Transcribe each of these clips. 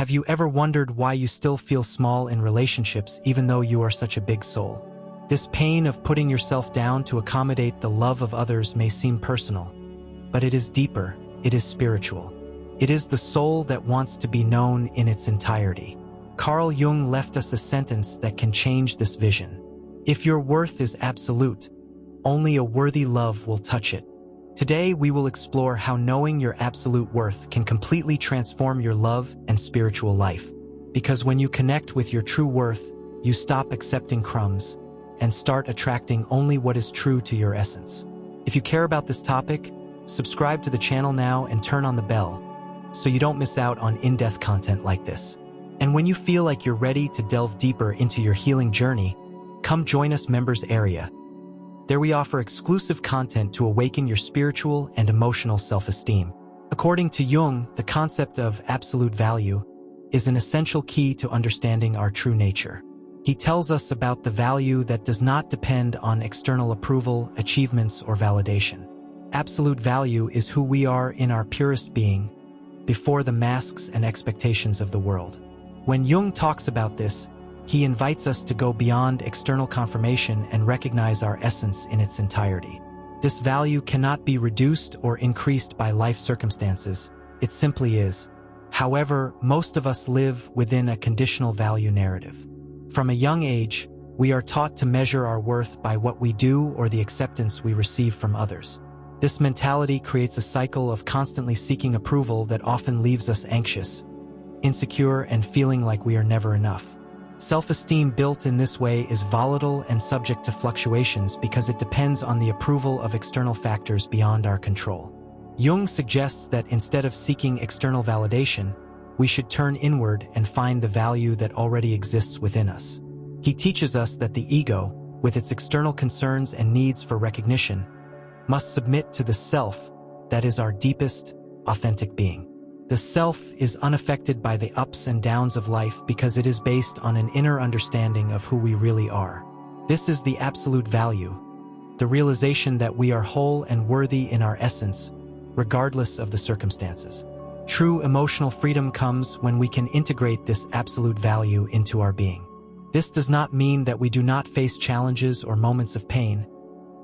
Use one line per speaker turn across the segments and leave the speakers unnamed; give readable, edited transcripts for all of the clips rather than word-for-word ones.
Have you ever wondered why you still feel small in relationships even though you are such a big soul? This pain of putting yourself down to accommodate the love of others may seem personal, but it is deeper, it is spiritual. It is the soul that wants to be known in its entirety. Carl Jung left us a sentence that can change this vision. If your worth is absolute, only a worthy love will touch it. Today, we will explore how knowing your absolute worth can completely transform your love and spiritual life. Because when you connect with your true worth, you stop accepting crumbs and start attracting only what is true to your essence. If you care about this topic, subscribe to the channel now and turn on the bell so you don't miss out on in-depth content like this. And when you feel like you're ready to delve deeper into your healing journey, come join us members area. There we offer exclusive content to awaken your spiritual and emotional self-esteem. According to Jung, the concept of absolute value is an essential key to understanding our true nature. He tells us about the value that does not depend on external approval, achievements, or validation. Absolute value is who we are in our purest being, before the masks and expectations of the world. When Jung talks about this, he invites us to go beyond external confirmation and recognize our essence in its entirety. This value cannot be reduced or increased by life circumstances. It simply is. However, most of us live within a conditional value narrative. From a young age, we are taught to measure our worth by what we do or the acceptance we receive from others. This mentality creates a cycle of constantly seeking approval that often leaves us anxious, insecure, and feeling like we are never enough. Self-esteem built in this way is volatile and subject to fluctuations because it depends on the approval of external factors beyond our control. Jung suggests that instead of seeking external validation, we should turn inward and find the value that already exists within us. He teaches us that the ego, with its external concerns and needs for recognition, must submit to the self that is our deepest, authentic being. The self is unaffected by the ups and downs of life because it is based on an inner understanding of who we really are. This is the absolute value, the realization that we are whole and worthy in our essence, regardless of the circumstances. True emotional freedom comes when we can integrate this absolute value into our being. This does not mean that we do not face challenges or moments of pain,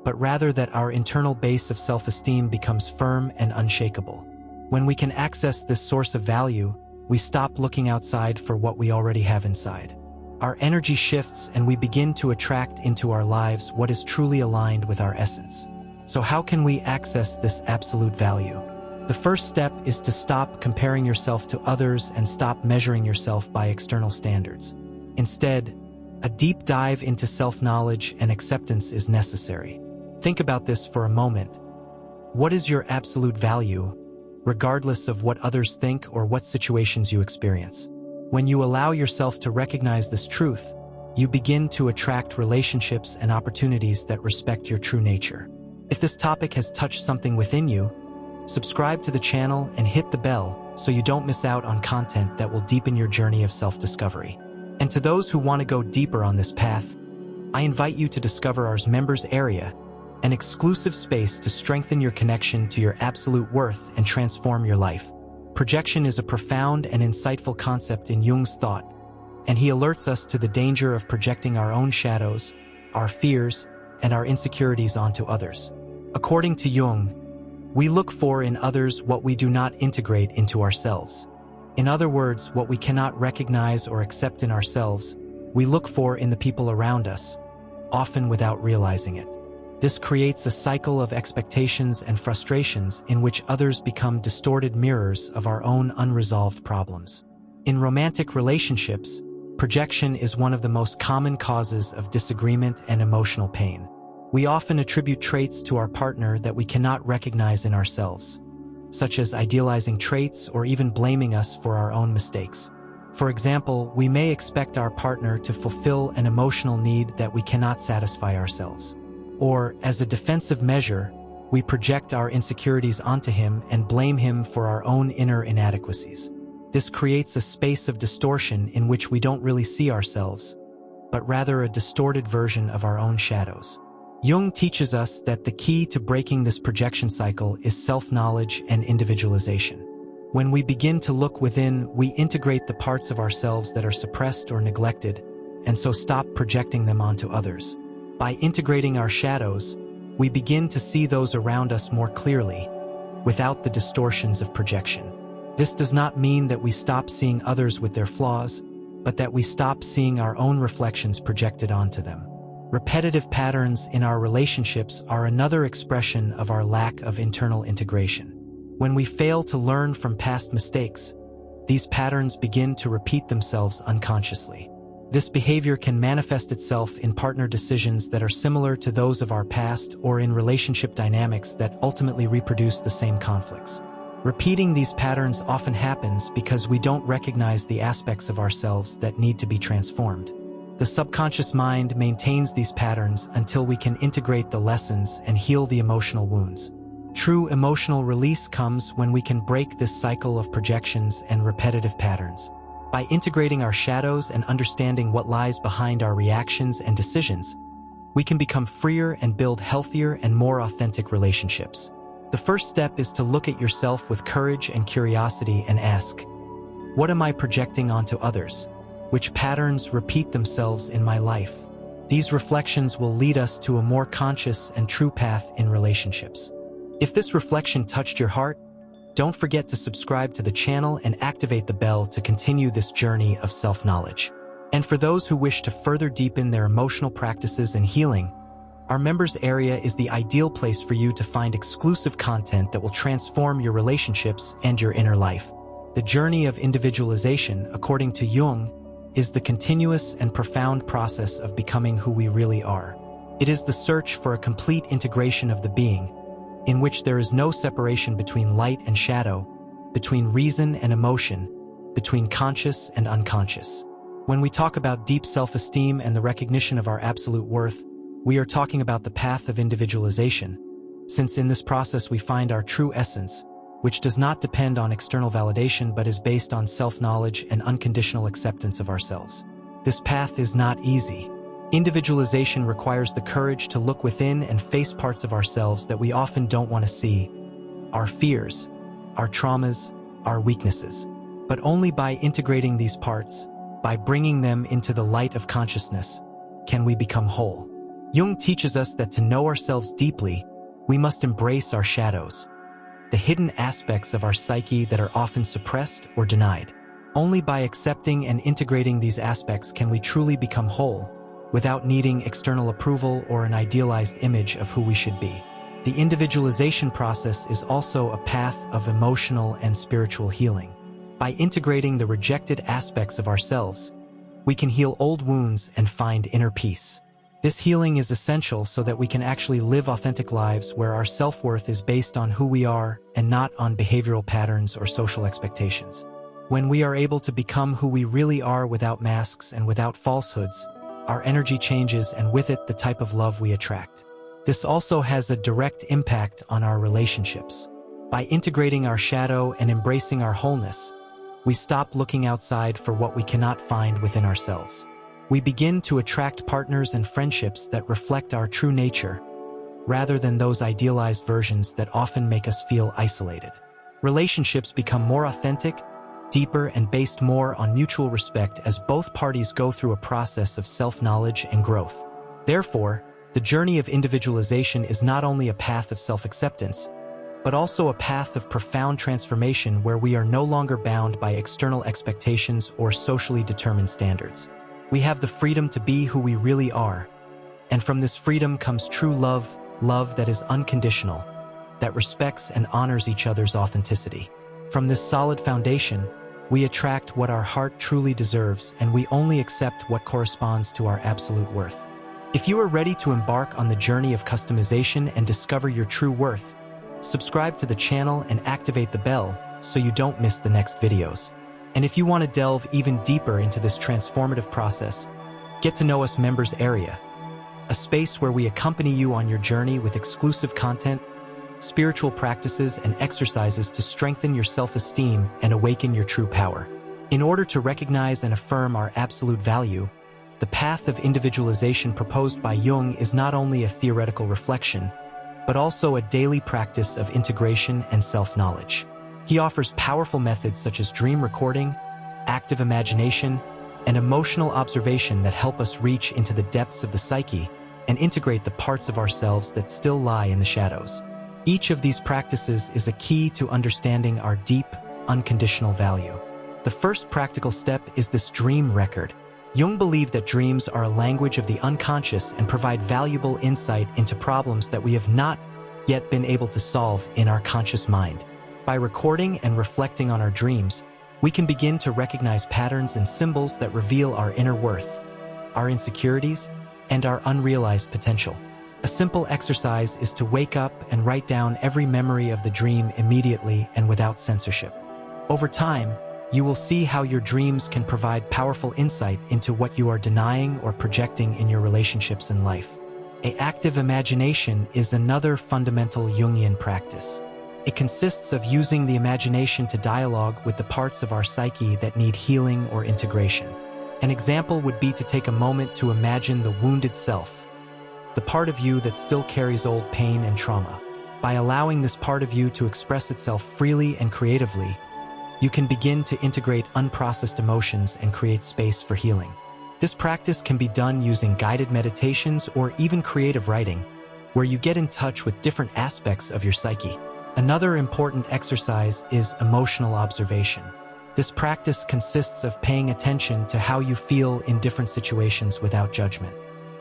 but rather that our internal base of self-esteem becomes firm and unshakable. When we can access this source of value, we stop looking outside for what we already have inside. Our energy shifts and we begin to attract into our lives what is truly aligned with our essence. So how can we access this absolute value? The first step is to stop comparing yourself to others and stop measuring yourself by external standards. Instead, a deep dive into self-knowledge and acceptance is necessary. Think about this for a moment. What is your absolute value, regardless of what others think or what situations you experience? When you allow yourself to recognize this truth, you begin to attract relationships and opportunities that respect your true nature. If this topic has touched something within you, subscribe to the channel and hit the bell so you don't miss out on content that will deepen your journey of self-discovery. And to those who want to go deeper on this path, I invite you to discover our members area, an exclusive space to strengthen your connection to your absolute worth and transform your life. Projection is a profound and insightful concept in Jung's thought, and he alerts us to the danger of projecting our own shadows, our fears, and our insecurities onto others. According to Jung, we look for in others what we do not integrate into ourselves. In other words, what we cannot recognize or accept in ourselves, we look for in the people around us, often without realizing it. This creates a cycle of expectations and frustrations in which others become distorted mirrors of our own unresolved problems. In romantic relationships, projection is one of the most common causes of disagreement and emotional pain. We often attribute traits to our partner that we cannot recognize in ourselves, such as idealizing traits or even blaming us for our own mistakes. For example, we may expect our partner to fulfill an emotional need that we cannot satisfy ourselves. Or, as a defensive measure, we project our insecurities onto him and blame him for our own inner inadequacies. This creates a space of distortion in which we don't really see ourselves, but rather a distorted version of our own shadows. Jung teaches us that the key to breaking this projection cycle is self-knowledge and individualization. When we begin to look within, we integrate the parts of ourselves that are suppressed or neglected, and so stop projecting them onto others. By integrating our shadows, we begin to see those around us more clearly, without the distortions of projection. This does not mean that we stop seeing others with their flaws, but that we stop seeing our own reflections projected onto them. Repetitive patterns in our relationships are another expression of our lack of internal integration. When we fail to learn from past mistakes, these patterns begin to repeat themselves unconsciously. This behavior can manifest itself in partner decisions that are similar to those of our past or in relationship dynamics that ultimately reproduce the same conflicts. Repeating these patterns often happens because we don't recognize the aspects of ourselves that need to be transformed. The subconscious mind maintains these patterns until we can integrate the lessons and heal the emotional wounds. True emotional release comes when we can break this cycle of projections and repetitive patterns. By integrating our shadows and understanding what lies behind our reactions and decisions, we can become freer and build healthier and more authentic relationships. The first step is to look at yourself with courage and curiosity and ask, what am I projecting onto others? Which patterns repeat themselves in my life? These reflections will lead us to a more conscious and true path in relationships. If this reflection touched your heart, don't forget to subscribe to the channel and activate the bell to continue this journey of self-knowledge. And for those who wish to further deepen their emotional practices and healing, our members area is the ideal place for you to find exclusive content that will transform your relationships and your inner life. The journey of individualization, according to Jung, is the continuous and profound process of becoming who we really are. It is the search for a complete integration of the being, in which there is no separation between light and shadow, between reason and emotion, between conscious and unconscious. When we talk about deep self-esteem and the recognition of our absolute worth, we are talking about the path of individualization, since in this process we find our true essence, which does not depend on external validation but is based on self-knowledge and unconditional acceptance of ourselves. This path is not easy. Individualization requires the courage to look within and face parts of ourselves that we often don't want to see, our fears, our traumas, our weaknesses. But only by integrating these parts, by bringing them into the light of consciousness, can we become whole. Jung teaches us that to know ourselves deeply, we must embrace our shadows, the hidden aspects of our psyche that are often suppressed or denied. Only by accepting and integrating these aspects can we truly become whole, without needing external approval or an idealized image of who we should be. The individualization process is also a path of emotional and spiritual healing. By integrating the rejected aspects of ourselves, we can heal old wounds and find inner peace. This healing is essential so that we can actually live authentic lives where our self-worth is based on who we are and not on behavioral patterns or social expectations. When we are able to become who we really are without masks and without falsehoods, our energy changes and with it the type of love we attract. This also has a direct impact on our relationships. By integrating our shadow and embracing our wholeness, we stop looking outside for what we cannot find within ourselves. We begin to attract partners and friendships that reflect our true nature, rather than those idealized versions that often make us feel isolated. Relationships become more authentic, deeper, and based more on mutual respect as both parties go through a process of self-knowledge and growth. Therefore, the journey of individualization is not only a path of self-acceptance, but also a path of profound transformation where we are no longer bound by external expectations or socially determined standards. We have the freedom to be who we really are, and from this freedom comes true love, love that is unconditional, that respects and honors each other's authenticity. From this solid foundation, we attract what our heart truly deserves, and we only accept what corresponds to our absolute worth. If you are ready to embark on the journey of customization and discover your true worth, subscribe to the channel and activate the bell so you don't miss the next videos. And if you want to delve even deeper into this transformative process, get to know us members area, a space where we accompany you on your journey with exclusive content, spiritual practices, and exercises to strengthen your self-esteem and awaken your true power. In order to recognize and affirm our absolute value, the path of individualization proposed by Jung is not only a theoretical reflection, but also a daily practice of integration and self-knowledge. He offers powerful methods such as dream recording, active imagination, and emotional observation that help us reach into the depths of the psyche and integrate the parts of ourselves that still lie in the shadows. Each of these practices is a key to understanding our deep, unconditional value. The first practical step is this dream record. Jung believed that dreams are a language of the unconscious and provide valuable insight into problems that we have not yet been able to solve in our conscious mind. By recording and reflecting on our dreams, we can begin to recognize patterns and symbols that reveal our inner worth, our insecurities, and our unrealized potential. A simple exercise is to wake up and write down every memory of the dream immediately and without censorship. Over time, you will see how your dreams can provide powerful insight into what you are denying or projecting in your relationships and life. Active imagination is another fundamental Jungian practice. It consists of using the imagination to dialogue with the parts of our psyche that need healing or integration. An example would be to take a moment to imagine the wounded self, the part of you that still carries old pain and trauma. By allowing this part of you to express itself freely and creatively, you can begin to integrate unprocessed emotions and create space for healing. This practice can be done using guided meditations or even creative writing, where you get in touch with different aspects of your psyche. Another important exercise is emotional observation. This practice consists of paying attention to how you feel in different situations without judgment.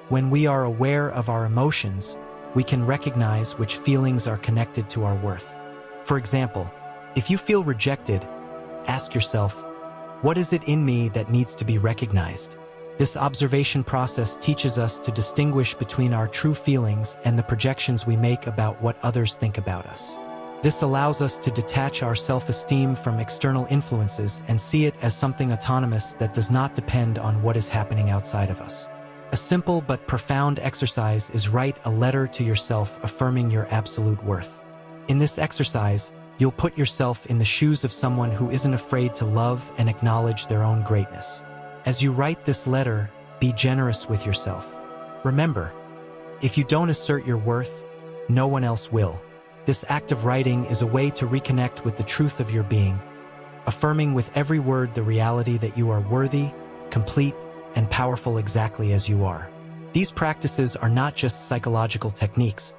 When we are aware of our emotions, we can recognize which feelings are connected to our worth. For example, if you feel rejected, ask yourself, what is it in me that needs to be recognized? This observation process teaches us to distinguish between our true feelings and the projections we make about what others think about us. This allows us to detach our self-esteem from external influences and see it as something autonomous that does not depend on what is happening outside of us. A simple but profound exercise is write a letter to yourself affirming your absolute worth. In this exercise, you'll put yourself in the shoes of someone who isn't afraid to love and acknowledge their own greatness. As you write this letter, be generous with yourself. Remember, if you don't assert your worth, no one else will. This act of writing is a way to reconnect with the truth of your being, affirming with every word the reality that you are worthy, complete, and powerful exactly as you are. These practices are not just psychological techniques,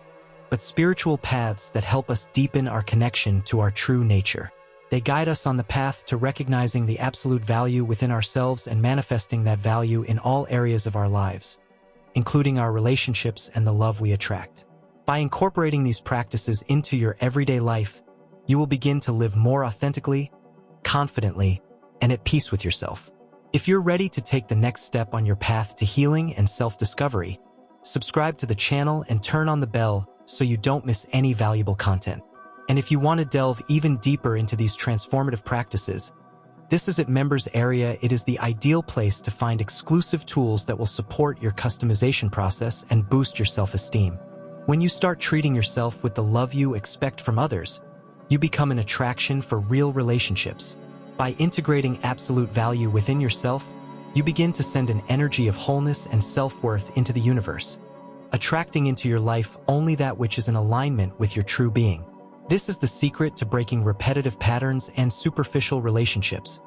but spiritual paths that help us deepen our connection to our true nature. They guide us on the path to recognizing the absolute value within ourselves and manifesting that value in all areas of our lives, including our relationships and the love we attract. By incorporating these practices into your everyday life, you will begin to live more authentically, confidently, and at peace with yourself. If you're ready to take the next step on your path to healing and self-discovery, subscribe to the channel and turn on the bell so you don't miss any valuable content. And if you want to delve even deeper into these transformative practices, this is at Members Area. It is the ideal place to find exclusive tools that will support your customization process and boost your self-esteem. When you start treating yourself with the love you expect from others, you become an attraction for real relationships. By integrating absolute value within yourself, you begin to send an energy of wholeness and self-worth into the universe, attracting into your life only that which is in alignment with your true being. This is the secret to breaking repetitive patterns and superficial relationships.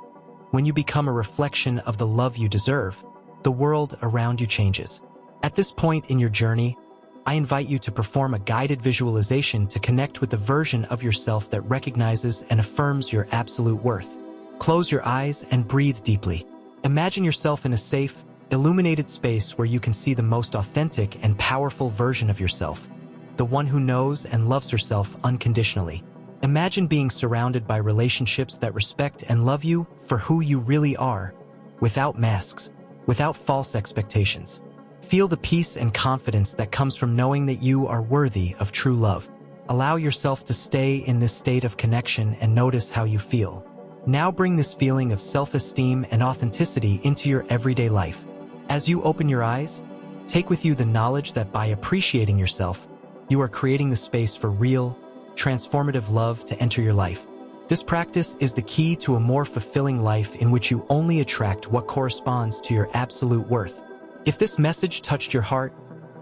When you become a reflection of the love you deserve, the world around you changes. At this point in your journey, I invite you to perform a guided visualization to connect with the version of yourself that recognizes and affirms your absolute worth. Close your eyes and breathe deeply. Imagine yourself in a safe, illuminated space where you can see the most authentic and powerful version of yourself, the one who knows and loves herself unconditionally. Imagine being surrounded by relationships that respect and love you for who you really are, without masks, without false expectations. Feel the peace and confidence that comes from knowing that you are worthy of true love. Allow yourself to stay in this state of connection and notice how you feel. Now bring this feeling of self-esteem and authenticity into your everyday life. As you open your eyes, take with you the knowledge that by appreciating yourself, you are creating the space for real, transformative love to enter your life. This practice is the key to a more fulfilling life in which you only attract what corresponds to your absolute worth. If this message touched your heart,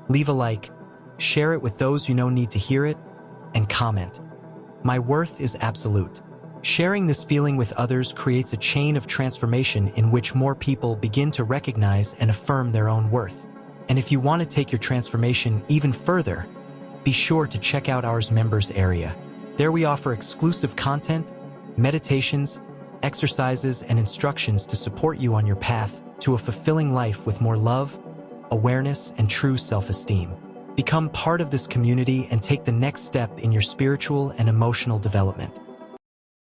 leave a like, share it with those you know need to hear it, and comment. My worth is absolute. Sharing this feeling with others creates a chain of transformation in which more people begin to recognize and affirm their own worth. And if you want to take your transformation even further, be sure to check out our members area. There we offer exclusive content, meditations, exercises, and instructions to support you on your path to a fulfilling life with more love, awareness, and true self-esteem. Become part of this community and take the next step in your spiritual and emotional development.